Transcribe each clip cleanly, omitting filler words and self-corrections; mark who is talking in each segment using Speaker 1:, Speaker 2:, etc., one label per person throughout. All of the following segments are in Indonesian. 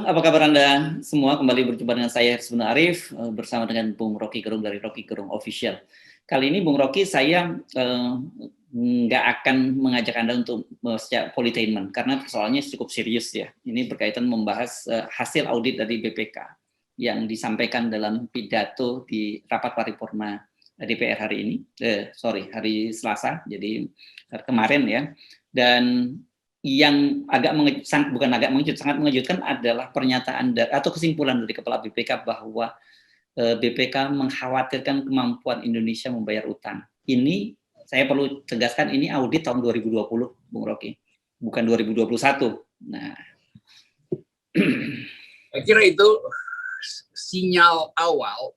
Speaker 1: apa kabar Anda semua? Kembali berjumpa dengan saya Hersman Arif bersama dengan Bung Rocky Gerung dari Rocky Gerung Official. Kali ini Bung Rocky, saya nggak akan mengajak Anda untuk secara politainment karena persoalannya cukup serius ya. Ini berkaitan membahas hasil audit dari BPK yang disampaikan dalam pidato di rapat paripurna DPR hari ini, hari Selasa, jadi kemarin ya. Dan yang sangat mengejutkan adalah pernyataan atau kesimpulan dari Kepala BPK bahwa BPK mengkhawatirkan kemampuan Indonesia membayar utang. Ini saya perlu tegaskan, ini audit tahun 2020, Bung Rocky, bukan 2021. Nah,
Speaker 2: saya kira itu sinyal awal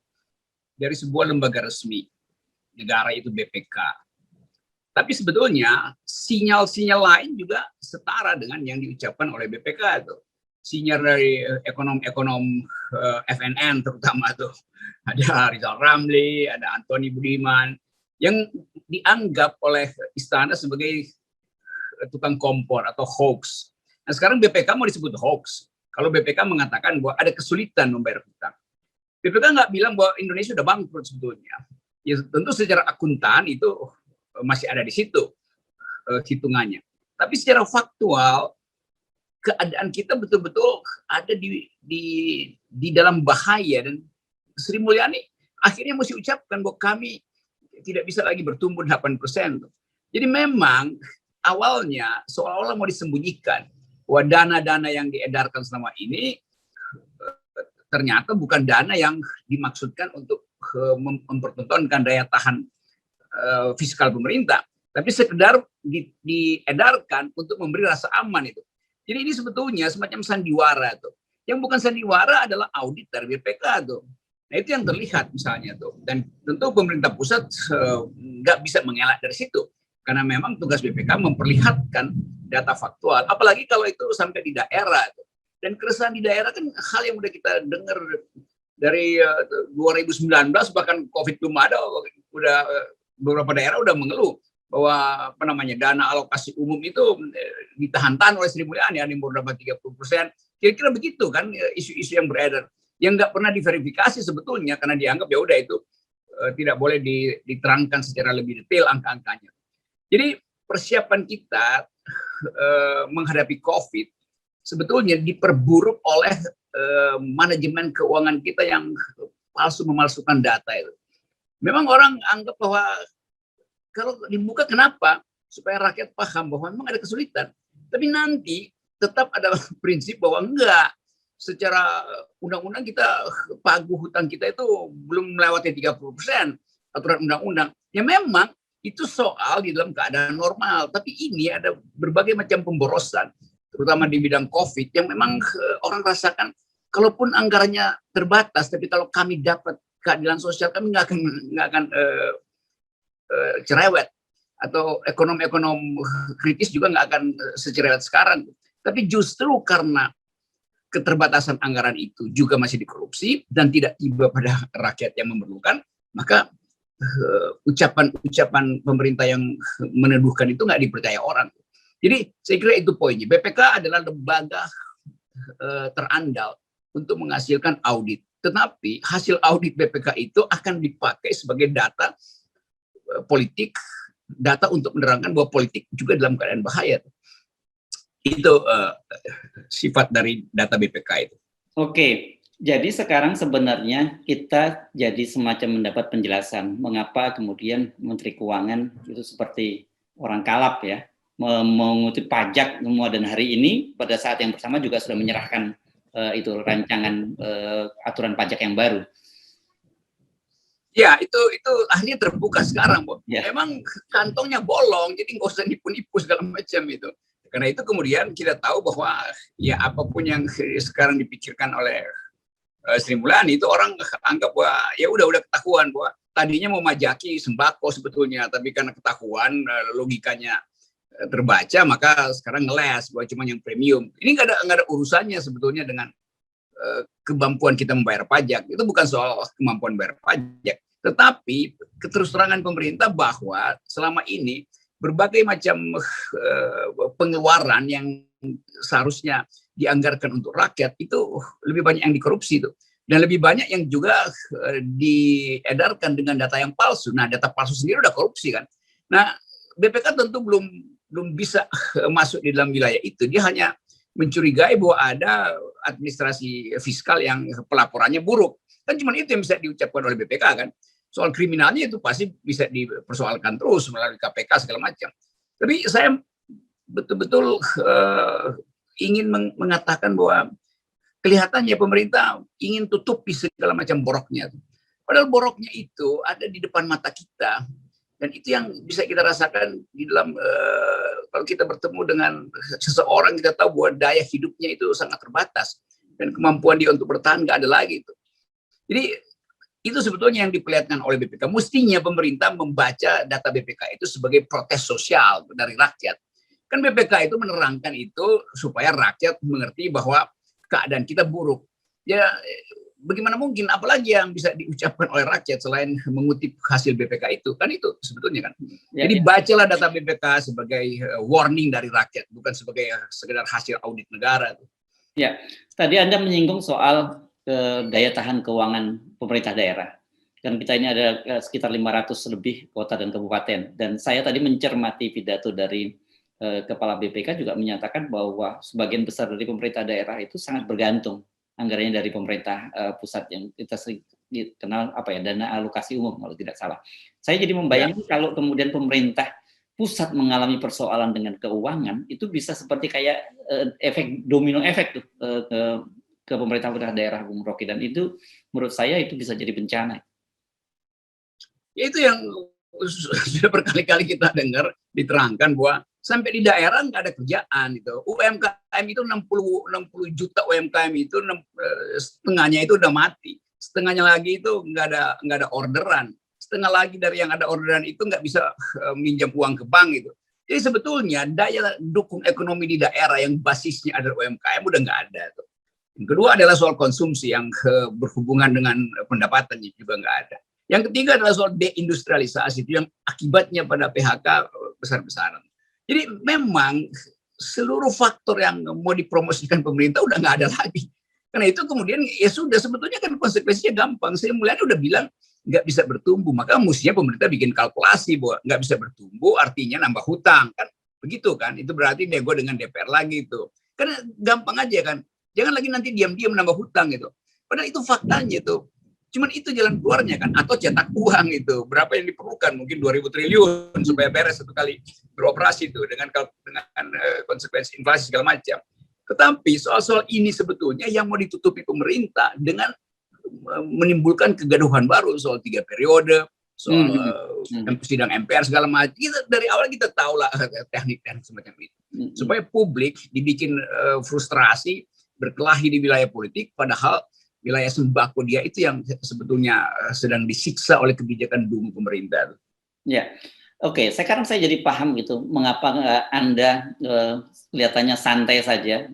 Speaker 2: dari sebuah lembaga resmi negara, itu BPK. Tapi sebetulnya sinyal-sinyal lain juga setara dengan yang diucapkan oleh BPK itu. Sinyal dari ekonom-ekonom FNN terutama tuh. Ada Rizal Ramli, ada Antoni Budiman, yang dianggap oleh istana sebagai tukang kompor atau hoax. Nah sekarang BPK mau disebut hoax. Kalau BPK mengatakan bahwa ada kesulitan membayar hutang. BPK nggak bilang bahwa Indonesia sudah bangkrut sebetulnya. Ya tentu secara akuntan itu masih ada di situ hitungannya. Tapi secara faktual keadaan kita betul-betul ada di dalam bahaya, dan Sri Mulyani akhirnya mesti ucapkan bahwa kami tidak bisa lagi bertumbuh 8%. Jadi memang awalnya seolah-olah mau disembunyikan bahwa dana-dana yang diedarkan selama ini ternyata bukan dana yang dimaksudkan untuk mempertontonkan daya tahan fiskal pemerintah, tapi sekedar diedarkan untuk memberi rasa aman itu. Jadi ini sebetulnya semacam sandiwara tuh. Yang bukan sandiwara adalah audit dari BPK tuh. Nah itu yang terlihat misalnya tuh. Dan tentu pemerintah pusat nggak bisa mengelak dari situ, karena memang tugas BPK memperlihatkan data faktual. Apalagi kalau itu sampai di daerah tuh. Dan keresahan di daerah kan hal yang udah kita dengar dari 2019, bahkan COVID belum ada, udah beberapa daerah udah mengeluh bahwa dana alokasi umum itu ditahan-tahan oleh Sri Mulyani, yang beberapa 30%. Kira-kira begitu kan isu-isu yang beredar, yang nggak pernah diverifikasi sebetulnya karena dianggap ya udah itu tidak boleh diterangkan secara lebih detail angka-angkanya. Jadi persiapan kita menghadapi COVID sebetulnya diperburuk oleh manajemen keuangan kita yang memalsukan data itu. Memang orang anggap bahwa kalau dibuka kenapa? Supaya rakyat paham bahwa memang ada kesulitan. Tapi nanti tetap ada prinsip bahwa enggak. Secara undang-undang kita, pagu hutang kita itu belum melewati 30% aturan undang-undang. Ya memang itu soal di dalam keadaan normal. Tapi ini ada berbagai macam pemborosan, terutama di bidang COVID, yang memang orang rasakan, kalaupun anggarannya terbatas, tapi kalau kami dapat keadilan sosial, kami nggak akan cerewet, atau ekonom-ekonom kritis juga nggak akan secerewet sekarang. Tapi justru karena keterbatasan anggaran itu juga masih dikorupsi dan tidak tiba pada rakyat yang memerlukan, maka ucapan-ucapan pemerintah yang menuduhkan itu nggak dipercaya orang. Jadi saya kira itu poinnya. BPK adalah lembaga terandal untuk menghasilkan audit. Tetapi hasil audit BPK itu akan dipakai sebagai data politik, data untuk menerangkan bahwa politik juga dalam keadaan bahaya. Itu sifat dari data BPK itu.
Speaker 1: Oke, jadi sekarang sebenarnya kita jadi semacam mendapat penjelasan mengapa kemudian Menteri Keuangan itu seperti orang kalap ya, mengutip pajak semua, dan hari ini pada saat yang bersama juga sudah menyerahkan itu rancangan aturan pajak yang baru.
Speaker 2: Ya, itu akhirnya terbuka sekarang, Bu.
Speaker 1: Ya.
Speaker 2: Memang kantongnya bolong, jadi nggak usah nipu-nipu segala macam itu. Karena itu kemudian kita tahu bahwa ya apapun yang sekarang dipikirkan oleh Sri Mulyani itu orang anggap bahwa ya udah ketahuan bahwa tadinya mau majaki sembako sebetulnya, tapi karena ketahuan logikanya terbaca, maka sekarang ngeles bahwa cuma yang premium. Ini nggak ada urusannya sebetulnya dengan kemampuan kita membayar pajak. Itu bukan soal kemampuan bayar pajak, tetapi keterus-terangan pemerintah bahwa selama ini berbagai macam pengeluaran yang seharusnya dianggarkan untuk rakyat itu lebih banyak yang dikorupsi itu, dan lebih banyak yang juga diedarkan dengan data yang palsu. Nah, data palsu sendiri udah korupsi kan. Nah, BPK tentu belum bisa masuk di dalam wilayah itu. Dia hanya mencurigai bahwa ada administrasi fiskal yang pelaporannya buruk. Kan cuma itu yang bisa diucapkan oleh BPK kan. Soal kriminalnya itu pasti bisa dipersoalkan terus melalui KPK segala macam. Tapi saya betul-betul ingin mengatakan bahwa kelihatannya pemerintah ingin tutupi segala macam boroknya. Padahal boroknya itu ada di depan mata kita. Dan itu yang bisa kita rasakan di dalam, kalau kita bertemu dengan seseorang, kita tahu bahwa daya hidupnya itu sangat terbatas. Dan kemampuan dia untuk bertahan nggak ada lagi. Jadi itu sebetulnya yang diperlihatkan oleh BPK. Mestinya pemerintah membaca data BPK itu sebagai protes sosial dari rakyat. Kan BPK itu menerangkan itu supaya rakyat mengerti bahwa keadaan kita buruk. Ya, bagaimana mungkin, apalagi yang bisa diucapkan oleh rakyat selain mengutip hasil BPK itu, kan itu sebetulnya kan. Jadi bacalah data BPK sebagai warning dari rakyat, bukan sebagai sekedar hasil audit negara.
Speaker 1: Ya, tadi Anda menyinggung soal daya tahan keuangan pemerintah daerah. Kan kita ini ada sekitar 500 lebih kota dan kabupaten, dan saya tadi mencermati pidato dari Kepala BPK juga menyatakan bahwa sebagian besar dari pemerintah daerah itu sangat bergantung anggarannya dari pemerintah pusat yang kita kenal dana alokasi umum kalau tidak salah. Saya jadi membayangkan kalau kemudian pemerintah pusat mengalami persoalan dengan keuangan, itu bisa seperti kayak efek domino efek tuh ke pemerintah daerah, Bung Rocky, dan itu menurut saya itu bisa jadi bencana.
Speaker 2: Ya, itu yang sudah berkali-kali kita dengar diterangkan bahwa sampai di daerah nggak ada kerjaan itu. UMKM itu 60 juta UMKM itu setengahnya itu udah mati, setengahnya lagi itu nggak ada orderan, setengah lagi dari yang ada orderan itu nggak bisa minjam uang ke bank itu. Jadi sebetulnya daya dukung ekonomi di daerah yang basisnya ada UMKM udah nggak ada tuh. Yang kedua adalah soal konsumsi yang berhubungan dengan pendapatan juga nggak ada. Yang ketiga adalah soal deindustrialisasi itu yang akibatnya pada PHK besar-besaran. Jadi memang seluruh faktor yang mau dipromosikan pemerintah udah nggak ada lagi. Karena itu kemudian ya sudah, sebetulnya kan konsekuensinya gampang. Saya Mulyani udah bilang nggak bisa bertumbuh, maka mestinya pemerintah bikin kalkulasi bahwa nggak bisa bertumbuh artinya nambah hutang kan, begitu kan? Itu berarti nego dengan DPR lagi itu. Karena gampang aja kan. Jangan lagi nanti diam-diam nambah hutang gitu. Padahal itu faktanya itu. Cuman itu jalan keluarnya kan, atau cetak uang itu berapa yang diperlukan, mungkin 2.000 triliun supaya beres satu kali beroperasi itu dengan konsekuensi inflasi segala macam. Tetapi soal-soal ini sebetulnya yang mau ditutupi pemerintah dengan menimbulkan kegaduhan baru soal 3 periode, soal sidang MPR segala macam. Dari awal kita tahu lah teknik-teknik semacam itu supaya publik dibikin frustrasi, berkelahi di wilayah politik, padahal wilayah sembako dia itu yang sebetulnya sedang disiksa oleh kebijakan dulu pemerintah.
Speaker 1: Ya, oke. Sekarang saya jadi paham gitu, mengapa Anda kelihatannya santai saja,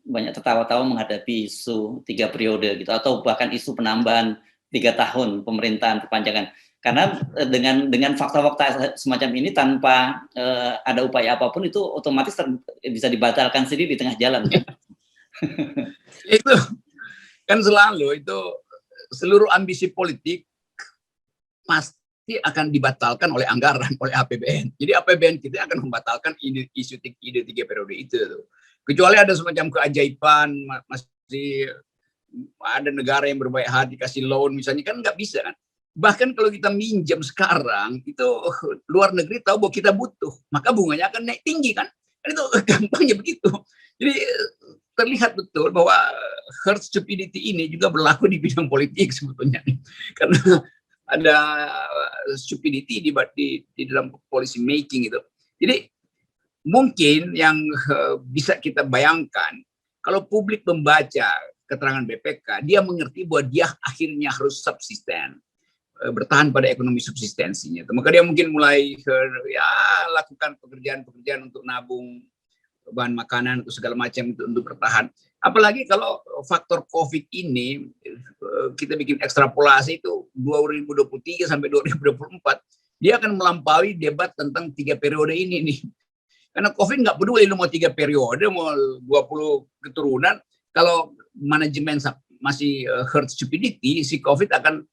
Speaker 1: banyak tertawa-tawa menghadapi isu 3 periode gitu, atau bahkan isu penambahan 3 tahun pemerintahan perpanjangan. Karena dengan fakta-fakta semacam ini tanpa ada upaya apapun itu otomatis bisa dibatalkan sendiri di tengah jalan. Kan?
Speaker 2: Itu kan selalu itu seluruh ambisi politik pasti akan dibatalkan oleh anggaran, oleh APBN. Jadi APBN kita akan membatalkan ide 3 periode itu. Kecuali ada semacam keajaiban, masih ada negara yang berbaik hati kasih loan misalnya, kan nggak bisa kan. Bahkan kalau kita minjam sekarang itu luar negeri tahu bahwa kita butuh, maka bunganya akan naik tinggi kan. Itu gampangnya begitu. Jadi terlihat betul bahwa herd stupidity ini juga berlaku di bidang politik sebetulnya, karena ada stupidity di dalam policy making itu. Jadi mungkin yang bisa kita bayangkan, kalau publik membaca keterangan BPK, dia mengerti bahwa dia akhirnya harus subsisten, bertahan pada ekonomi subsistensinya. Maka dia mungkin mulai lakukan pekerjaan-pekerjaan untuk nabung bahan makanan atau segala macam itu untuk bertahan. Apalagi kalau faktor COVID ini kita bikin ekstrapolasi itu 2023 sampai 2024, dia akan melampaui debat tentang 3 periode ini nih. Karena COVID nggak peduli lu mau 3 periode, mau 20 keturunan, kalau manajemen masih herd stupidity, si COVID akan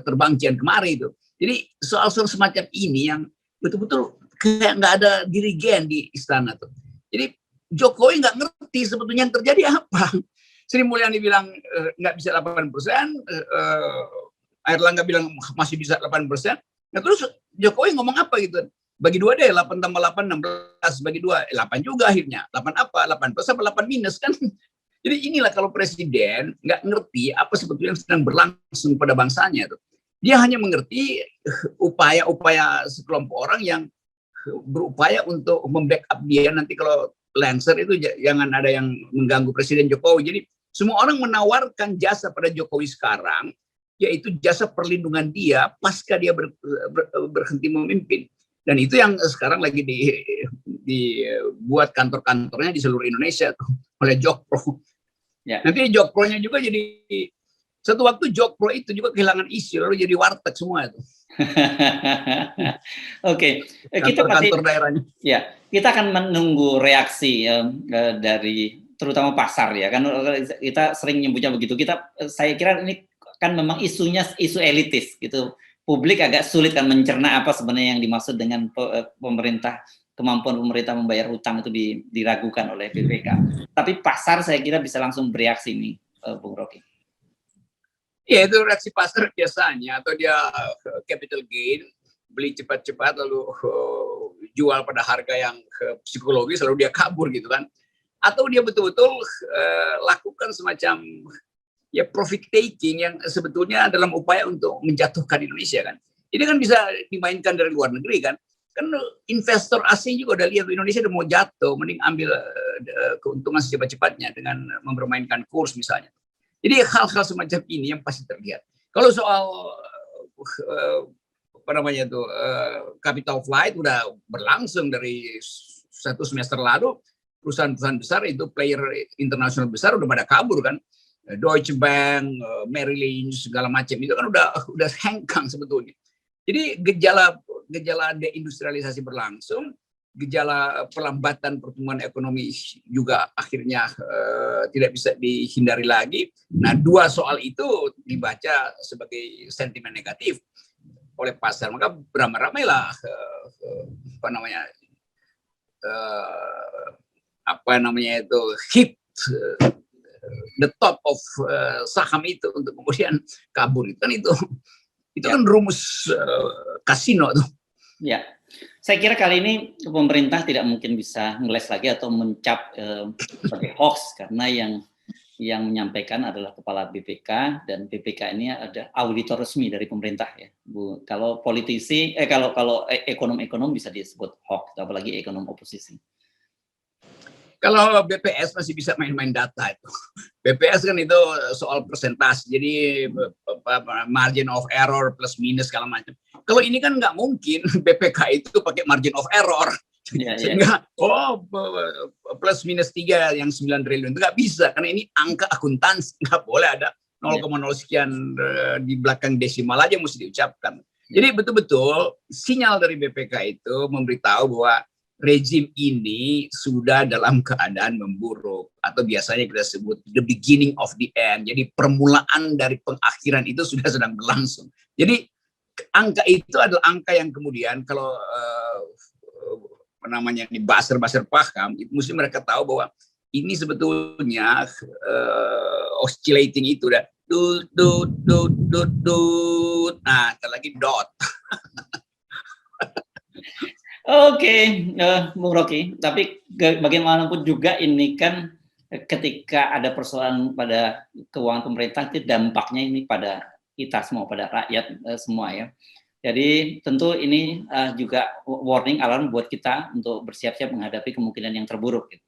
Speaker 2: terbang kian kemari itu. Jadi soal-soal semacam ini yang betul-betul kayak nggak ada dirigen di istana tuh. Jadi Jokowi nggak ngerti sebetulnya yang terjadi apa. Sri Mulyani bilang nggak bisa 8%, Airlangga bilang masih bisa 8%. Nah terus Jokowi ngomong apa gitu? Bagi 2 deh, 8 tambah 8, 16, bagi 2, 8 juga akhirnya. 8 apa? 8 plus apa 8 minus kan? Jadi inilah kalau presiden nggak ngerti apa sebetulnya yang sedang berlangsung pada bangsanya tuh. Dia hanya mengerti upaya-upaya sekelompok orang yang berupaya untuk membackup dia nanti kalau Lancer itu jangan ada yang mengganggu Presiden Jokowi. Jadi semua orang menawarkan jasa pada Jokowi sekarang, yaitu jasa perlindungan dia pasca dia berhenti memimpin. Dan itu yang sekarang lagi dibuat kantor-kantornya di seluruh Indonesia tuh, oleh Jokpro. Ya. Nanti Jokpro-nya juga jadi, satu waktu Jokpro itu juga kehilangan isi, lalu jadi warteg semua itu.
Speaker 1: Oke,
Speaker 2: kantor daerahnya.
Speaker 1: Ya, kita akan menunggu reaksi dari terutama pasar ya, kan kita sering nyebutnya begitu. Saya kira ini kan memang isunya isu elitis gitu. Publik agak sulit kan mencerna apa sebenarnya yang dimaksud dengan pemerintah, kemampuan pemerintah membayar hutang itu diragukan oleh BPK. Tapi pasar saya kira bisa langsung bereaksi nih, Bung Rocky.
Speaker 2: Ya itu reaksi pasar biasanya, atau dia capital gain, beli cepat-cepat lalu jual pada harga yang psikologis lalu dia kabur gitu kan. Atau dia betul-betul lakukan semacam ya profit taking yang sebetulnya dalam upaya untuk menjatuhkan Indonesia kan. Ini kan bisa dimainkan dari luar negeri kan. Kan investor asing juga udah lihat Indonesia udah mau jatuh, mending ambil keuntungan secepat-cepatnya dengan mempermainkan kurs misalnya. Jadi hal-hal semacam ini yang pasti terlihat. Kalau soal apa namanya itu capital flight udah berlangsung dari 1 semester lalu, perusahaan-perusahaan besar itu player internasional besar udah pada kabur kan. Deutsche Bank, Merrill Lynch, segala macam itu kan udah hengkang sebetulnya. Jadi gejala deindustrialisasi berlangsung, gejala pelambatan pertumbuhan ekonomi juga akhirnya tidak bisa dihindari lagi. Nah, 2 soal itu dibaca sebagai sentimen negatif oleh pasar, maka beramai-ramailah apa namanya itu hit the top of saham itu untuk kemudian kabur itu kan rumus kasino tuh.
Speaker 1: Ya, saya kira kali ini pemerintah tidak mungkin bisa ngeles lagi atau mencap sebagai hoax karena yang menyampaikan adalah kepala BPK dan BPK ini ada auditor resmi dari pemerintah ya, Bu. Kalau politisi kalau ekonom bisa disebut hoax, apalagi ekonom oposisi.
Speaker 2: Kalau BPS masih bisa main-main data itu. BPS kan itu soal persentase, jadi margin of error plus minus segala macam. Kalau ini kan nggak mungkin BPK itu pakai margin of error. Sehingga plus minus 3 yang 9 triliun itu nggak bisa, karena ini angka akuntansi, nggak boleh ada 0,0 sekian di belakang desimal aja mesti diucapkan. Jadi betul-betul sinyal dari BPK itu memberitahu bahwa rezim ini sudah dalam keadaan memburuk, atau biasanya kita sebut the beginning of the end. Jadi permulaan dari pengakhiran itu sudah sedang berlangsung. Jadi angka itu adalah angka yang kemudian kalau namanya ini buzzer paham, itu mesti mereka tahu bahwa ini sebetulnya oscillating itu udah nah lagi dot.
Speaker 1: Oke, Bung Rocky, tapi bagaimanapun juga ini kan ketika ada persoalan pada keuangan pemerintah, itu dampaknya ini pada kita semua, pada rakyat semua ya. Jadi tentu ini juga warning alarm buat kita untuk bersiap-siap menghadapi kemungkinan yang terburuk. Gitu.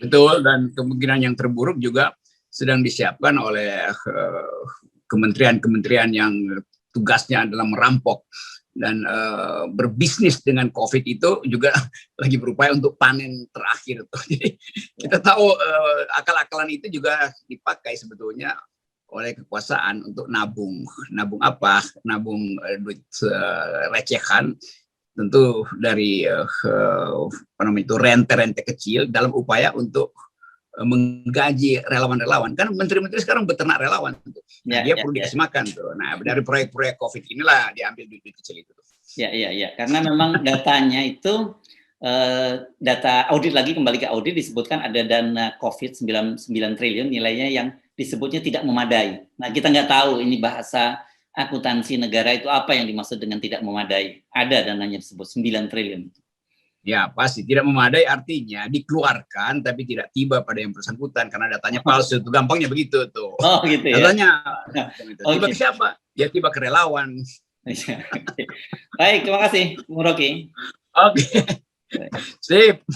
Speaker 2: Betul, dan kemungkinan yang terburuk juga sedang disiapkan oleh kementerian-kementerian yang tugasnya adalah merampok dan berbisnis dengan COVID itu juga lagi berupaya untuk panen terakhir. Jadi kita tahu akal-akalan itu juga dipakai sebetulnya oleh kekuasaan untuk nabung apa? Nabung duit recehan tentu dari rente-rente kecil dalam upaya untuk menggaji relawan-relawan. Kan menteri-menteri sekarang beternak relawan. Nah, dia perlu dikasih makan tuh. Nah, dari proyek-proyek COVID inilah diambil duit kecil itu.
Speaker 1: Ya. Karena memang datanya itu data audit, lagi kembali ke audit, disebutkan ada dana COVID 9 triliun nilainya yang disebutnya tidak memadai. Nah, kita nggak tahu ini bahasa akuntansi negara itu apa yang dimaksud dengan tidak memadai. Ada dananya disebut 9 triliun.
Speaker 2: Ya, pasti tidak memadai, artinya dikeluarkan tapi tidak tiba pada yang bersangkutan karena datanya palsu. Itu gampangnya begitu tuh.
Speaker 1: Oh, gitu ya.
Speaker 2: Datanya tiba ke siapa? Ya tiba ke relawan.
Speaker 1: Baik, terima kasih Bung Rocky.
Speaker 2: Oke. Sip.